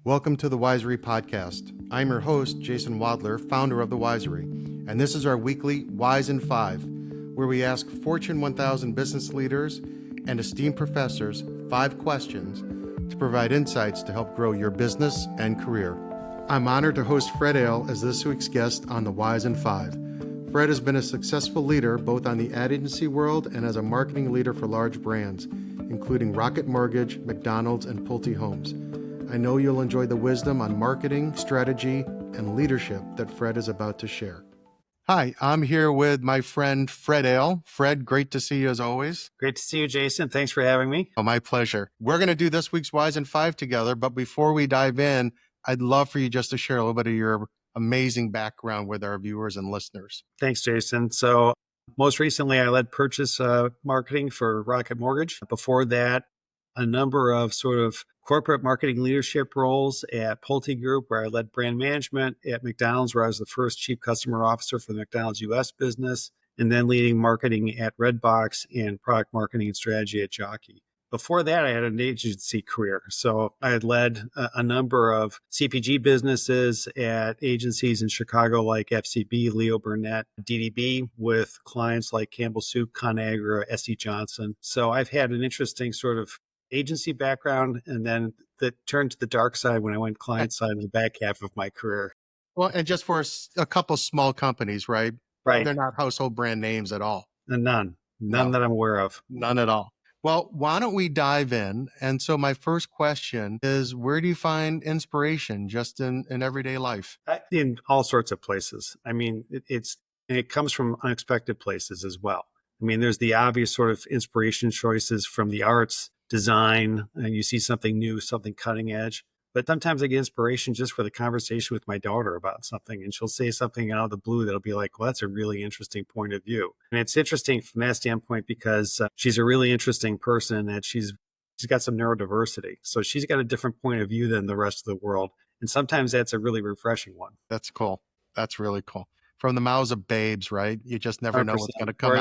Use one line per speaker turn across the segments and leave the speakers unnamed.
Welcome to the Wisory Podcast. I'm your host, Jason Wadler, founder of the Wisory, and this is our weekly Wise in 5, where we ask Fortune 1000 business leaders and esteemed professors 5 questions to provide insights to help grow your business and career. I'm honored to host Fred Ehle as this week's guest on the Wise in 5. Fred has been a successful leader both on the ad agency world and as a marketing leader for large brands, including Rocket Mortgage, McDonald's, and Pulte Homes. I know you'll enjoy the wisdom on marketing, strategy, and leadership that Fred is about to share. Hi, I'm here with my friend Fred Ehle. Fred, great to see you as always.
Great to see you, Jason. Thanks for having me.
Oh, my pleasure. We're going to do this week's Wise in 5 together, but before we dive in, I'd love for you just to share a little bit of your amazing background with our viewers and listeners.
Thanks, Jason. So most recently, I led purchase marketing for Rocket Mortgage. Before that, a number of sort of corporate marketing leadership roles at Pulte Group, where I led brand management, at McDonald's, where I was the first chief customer officer for the McDonald's U.S. business, and then leading marketing at Redbox and product marketing and strategy at Jockey. Before that, I had an agency career. So I had led a number of CPG businesses at agencies in Chicago like FCB, Leo Burnett, DDB, with clients like Campbell Soup, ConAgra, S.C. Johnson. So I've had an interesting sort of agency background, and then that turned to the dark side when I went client side in the back half of my career.
Well, and just for a couple small companies, right?
Right.
They're not household brand names at all.
None
No.
that I'm aware of.
None at all. Well, why don't we dive in? And so my first question is, where do you find inspiration just in everyday life?
In all sorts of places. I mean, it comes from unexpected places as well. I mean, there's the obvious sort of inspiration choices from the arts, design, and you see something new, something cutting edge. But sometimes I get inspiration just for the conversation with my daughter about something, and she'll say something out of the blue that'll be like, well, that's a really interesting point of view. And it's interesting from that standpoint because she's a really interesting person, and that she's got some neurodiversity. So she's got a different point of view than the rest of the world. And sometimes that's a really refreshing one.
That's cool. That's really cool. From the mouths of babes, right? You just never know what's going to come
or
out.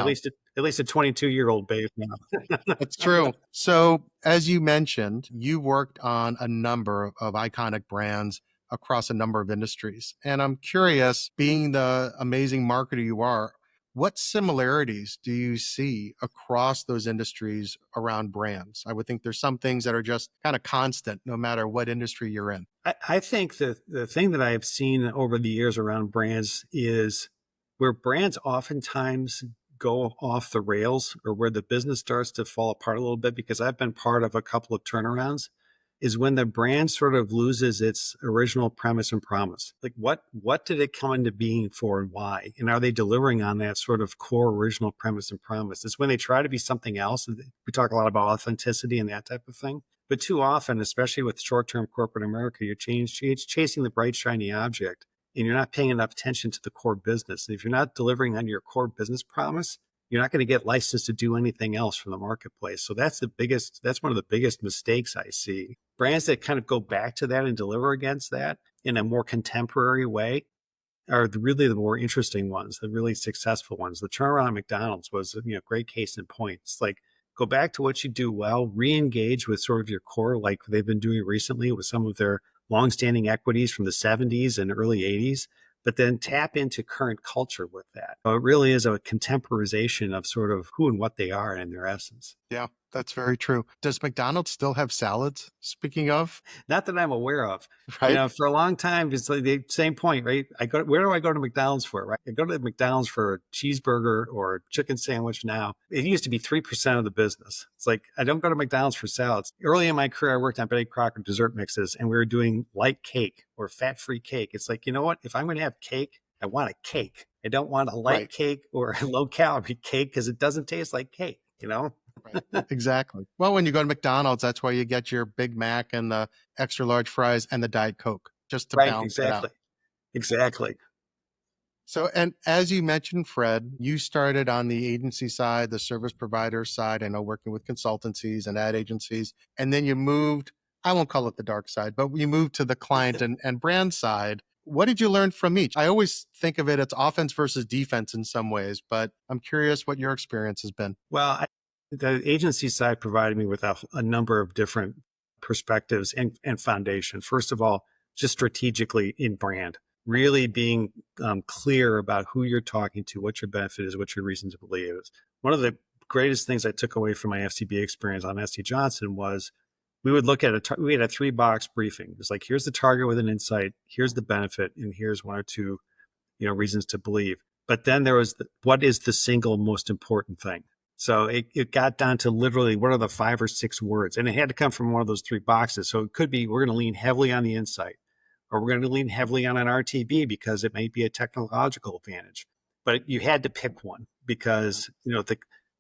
At least a 22-year-old babe now.
That's true. So as you mentioned, you worked on a number of iconic brands across a number of industries. And I'm curious, being the amazing marketer you are, what similarities do you see across those industries around brands? I would think there's some things that are just kind of constant no matter what industry you're in.
I think the thing that I have seen over the years around brands is where brands oftentimes go off the rails, or where the business starts to fall apart a little bit, because I've been part of a couple of turnarounds, is when the brand sort of loses its original premise and promise. Like what did it come into being for and why? And are they delivering on that sort of core original premise and promise? It's when they try to be something else. We talk a lot about authenticity and that type of thing. But too often, especially with short-term corporate America, you're chasing the bright, shiny object, and you're not paying enough attention to the core business. And if you're not delivering on your core business promise, you're not going to get licensed to do anything else from the marketplace. So that's one of the biggest mistakes I see. Brands that kind of go back to that and deliver against that in a more contemporary way are really the more interesting ones, the really successful ones. The turnaround at McDonald's was a great case in point. It's like, go back to what you do well, re-engage with sort of your core, like they've been doing recently with some of their longstanding equities from the 70s and early 80s, but then tap into current culture with that. So it really is a contemporization of sort of who and what they are in their essence.
Yeah, that's very true. Does McDonald's still have salads, speaking of?
Not that I'm aware of.
Right.
For a long time, it's like the same point, right? Where do I go to McDonald's for, right? I go to McDonald's for a cheeseburger or a chicken sandwich now. It used to be 3% of the business. It's like, I don't go to McDonald's for salads. Early in my career, I worked on Betty Crocker dessert mixes, and we were doing light cake or fat-free cake. It's like, you know what? If I'm going to have cake, I want a cake. I don't want a light cake or a low-calorie cake because it doesn't taste like cake,
Right. Exactly. Well, when you go to McDonald's, that's why you get your Big Mac and the extra large fries and the Diet Coke, just to balance it out.
Exactly.
So, and as you mentioned, Fred, you started on the agency side, the service provider side, I know, working with consultancies and ad agencies, and then you moved, I won't call it the dark side, but you moved to the client and brand side. What did you learn from each? I always think of it as offense versus defense in some ways, but I'm curious what your experience has been.
Well, the agency side provided me with a number of different perspectives and foundation. First of all, just strategically in brand, really being clear about who you're talking to, what your benefit is, what your reason to believe is. One of the greatest things I took away from my FCB experience on SC Johnson was we would look at we had a 3-box briefing. It's like, here's the target with an insight, here's the benefit, and here's 1 or 2, reasons to believe. But then there was what is the single most important thing? So it got down to literally what are the 5 or 6 words, and it had to come from one of those 3 boxes. So it could be, we're going to lean heavily on the insight, or we're going to lean heavily on an RTB because it may be a technological advantage. But you had to pick one because,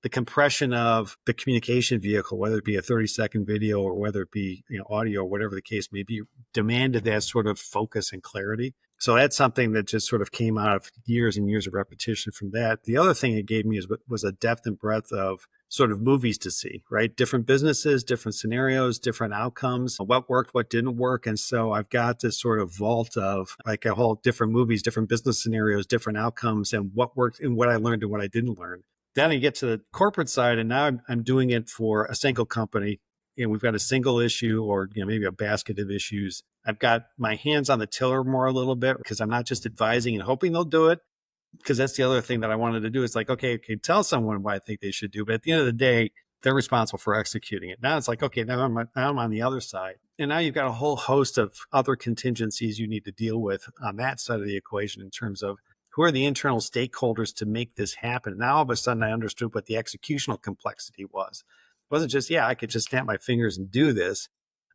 the compression of the communication vehicle, whether it be a 30-second video or whether it be audio or whatever the case may be, demanded that sort of focus and clarity. So that's something that just sort of came out of years and years of repetition from that. The other thing it gave me was a depth and breadth of sort of movies to see, right? Different businesses, different scenarios, different outcomes, what worked, what didn't work. And so I've got this sort of vault of like a whole different movies, different business scenarios, different outcomes, and what worked and what I learned and what I didn't learn. Then I get to the corporate side, and now I'm doing it for a single company. We've got a single issue or maybe a basket of issues. I've got my hands on the tiller more a little bit because I'm not just advising and hoping they'll do it. Because that's the other thing that I wanted to do is like, okay, tell someone what I think they should do. But at the end of the day, they're responsible for executing it. Now it's like, okay, now I'm on the other side. And now you've got a whole host of other contingencies you need to deal with on that side of the equation in terms of who are the internal stakeholders to make this happen. Now all of a sudden I understood what the executional complexity was. It wasn't just, I could just snap my fingers and do this.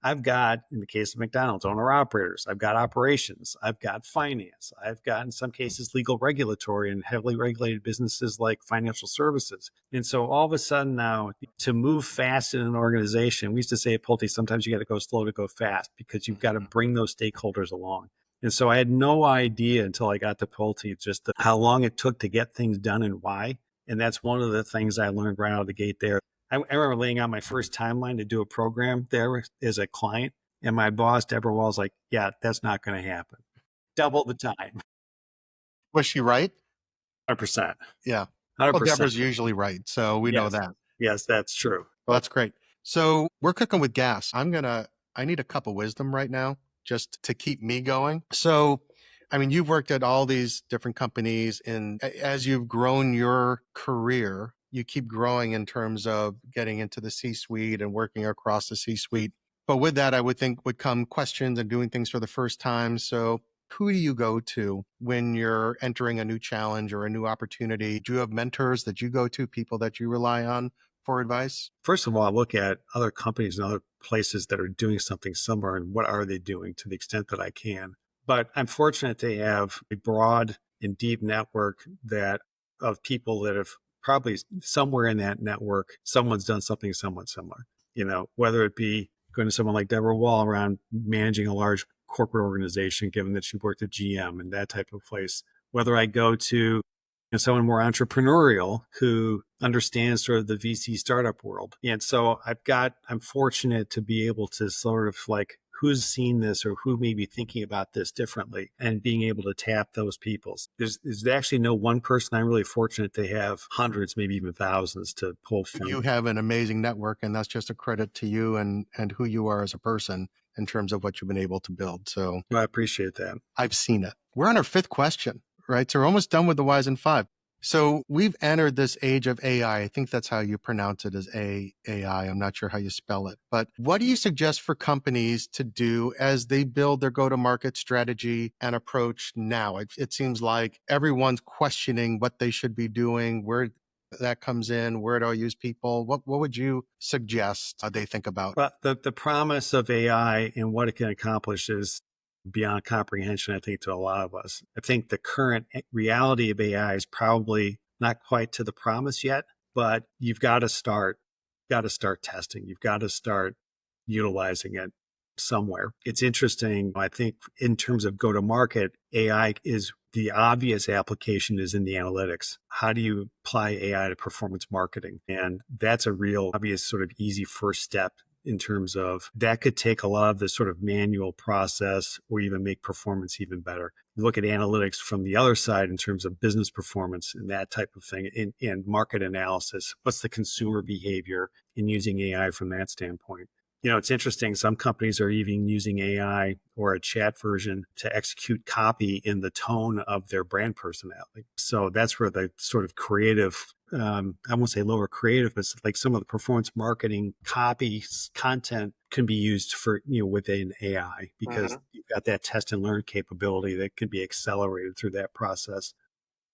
I've got, in the case of McDonald's, owner-operators. I've got operations. I've got finance. I've got, in some cases, legal, regulatory, and heavily regulated businesses like financial services. And so all of a sudden now, to move fast in an organization, we used to say at Pulte, sometimes you got to go slow to go fast because you've got to bring those stakeholders along. And so I had no idea until I got to Pulte just how long it took to get things done and why. And that's one of the things I learned right out of the gate there. I remember laying out my first timeline to do a program there as a client. And my boss, Deborah Wall's like, yeah, that's not going to happen. Double the time.
Was she right?
100%.
Yeah.
100%.
Well, Deborah's usually right. So we know that.
Yes, that's true.
Well, that's great. So we're cooking with gas. I need a cup of wisdom right now just to keep me going. So, I mean, you've worked at all these different companies, and as you've grown your career, you keep growing in terms of getting into the C-suite and working across the C-suite. But with that, I would think would come questions and doing things for the first time. So who do you go to when you're entering a new challenge or a new opportunity? Do you have mentors that you go to, people that you rely on for advice?
First of all, I look at other companies and other places that are doing something similar and what are they doing to the extent that I can. But I'm fortunate to have a broad and deep network of people that have probably somewhere in that network, someone's done something somewhat similar, whether it be going to someone like Deborah Wall around managing a large corporate organization, given that she worked at GM and that type of place, whether I go to someone more entrepreneurial who understands sort of the VC startup world. And so I'm fortunate to be able to sort of like, who's seen this or who may be thinking about this differently and being able to tap those people. There's actually no one person. I'm really fortunate to have hundreds, maybe even thousands to pull from.
You have an amazing network, and that's just a credit to you and who you are as a person in terms of what you've been able to build. So
I appreciate that.
I've seen it. We're on our 5th question, right? So we're almost done with the Wise in 5. So we've entered this age of AI. I think that's how you pronounce it, as AI. I'm not sure how you spell it. But what do you suggest for companies to do as they build their go-to-market strategy and approach now? It seems like everyone's questioning what they should be doing, where that comes in, where do I use people? What would you suggest they think about?
Well, the promise of AI and what it can accomplish is beyond comprehension, I think, to a lot of us. I think the current reality of AI is probably not quite to the promise yet, but you've got to start testing. You've got to start utilizing it somewhere. It's interesting. I think in terms of go to market, AI is the obvious application is in the analytics. How do you apply AI to performance marketing? And that's a real obvious sort of easy first step in terms of that could take a lot of the sort of manual process or even make performance even better. Look at analytics from the other side in terms of business performance and that type of thing and market analysis. What's the consumer behavior in using AI from that standpoint? It's interesting. Some companies are even using AI or a chat version to execute copy in the tone of their brand personality. So that's where the sort of creative, I won't say lower creative, but like some of the performance marketing copy content can be used for, within AI, because you've got that test and learn capability that can be accelerated through that process.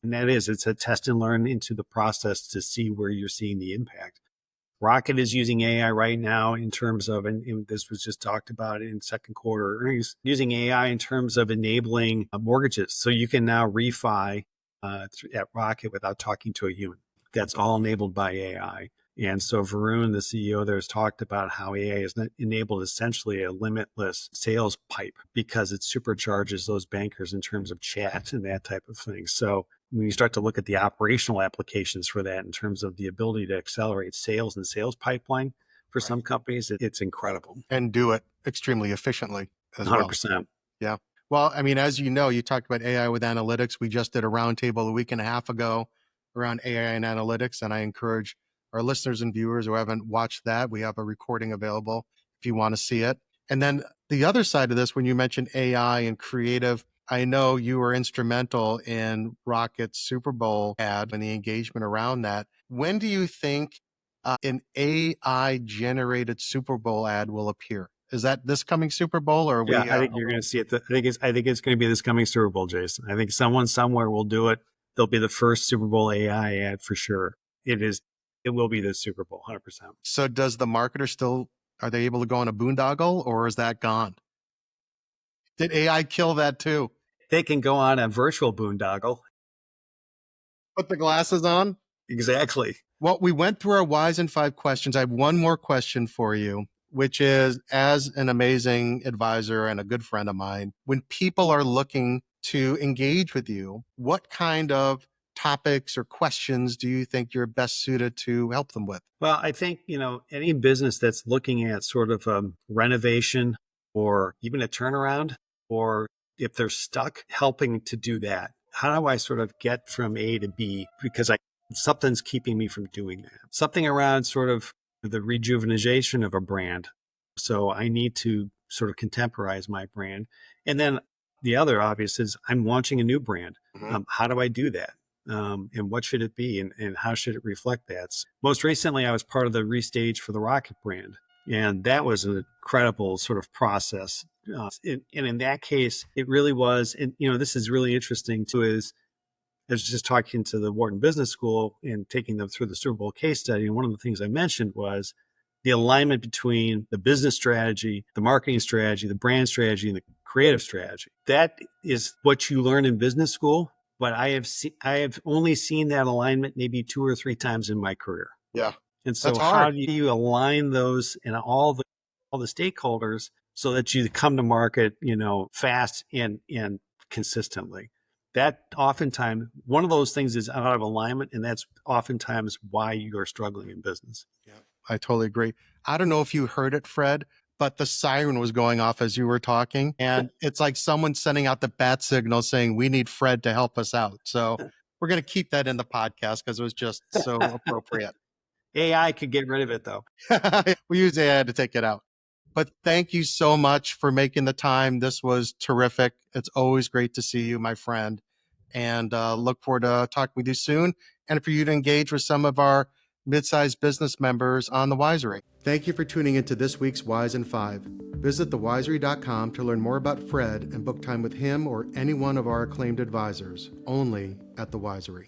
And it's a test and learn into the process to see where you're seeing the impact. Rocket is using AI right now in terms of, and this was just talked about in second quarter earnings, using AI in terms of enabling mortgages. So you can now refi at Rocket without talking to a human. That's all enabled by AI. And so Varun, the CEO there, has talked about how AI has enabled essentially a limitless sales pipe because it supercharges those bankers in terms of chat and that type of thing. So when you start to look at the operational applications for that in terms of the ability to accelerate sales and sales pipeline for some companies, it's incredible.
And do it extremely efficiently as well.
100%.
Yeah. Well, I mean, as you know, you talked about AI with analytics. We just did a roundtable a week and a half ago around AI and analytics, and I encourage our listeners and viewers who haven't watched that, we have a recording available if you want to see it. And then the other side of this, when you mentioned AI and creative, I know you were instrumental in Rocket's Super Bowl ad and the engagement around that. When do you think an AI generated Super Bowl ad will appear? Is that this coming Super Bowl, or
I think you're going to see it. I think it's going to be this coming Super Bowl, Jason. I think someone somewhere will do it. They'll be the first Super Bowl AI ad for sure. It will be this Super Bowl, 100%.
So does the marketer still, are they able to go on a boondoggle, or is that gone? Did AI kill that too?
They can go on a virtual boondoggle.
Put the glasses on?
Exactly.
Well, we went through our Wise in 5 questions. I have one more question for you, which is, as an amazing advisor and a good friend of mine, when people are looking to engage with you, what kind of topics or questions do you think you're best suited to help them with?
Well, I think, any business that's looking at sort of renovation or even a turnaround, or if they're stuck, helping to do that. How do I sort of get from A to B? Because something's keeping me from doing that. Something around sort of the rejuvenation of a brand. So I need to sort of contemporize my brand. And then the other obvious is I'm launching a new brand. How do I do that? And what should it be, and how should it reflect that? Most recently, I was part of the restage for the Rocket brand, and that was an incredible sort of process. And in that case, it really was, and this is really interesting too, is I was just talking to the Wharton Business School and taking them through the Super Bowl case study, and one of the things I mentioned was the alignment between the business strategy, the marketing strategy, the brand strategy, and the creative strategy. That is what you learn in business school. But I have only seen that alignment maybe 2 or 3 times in my career.
Yeah.
And so how do you align those and all the stakeholders so that you come to market, fast and consistently? That oftentimes, one of those things is out of alignment, and that's oftentimes why you are struggling in business.
Yeah, I totally agree. I don't know if you heard it, Fred, but the siren was going off as you were talking. And it's like someone sending out the bat signal saying, we need Fred to help us out. So we're going to keep that in the podcast because it was just so appropriate.
AI could get rid of it, though.
We use AI to take it out. But thank you so much for making the time. This was terrific. It's always great to see you, my friend. And look forward to talking with you soon. And for you to engage with some of our mid-sized business members on the Wisory. Thank you for tuning into this week's Wise in 5. Visit thewisery.com to learn more about Fred and book time with him or any one of our acclaimed advisors, only at the Wisory.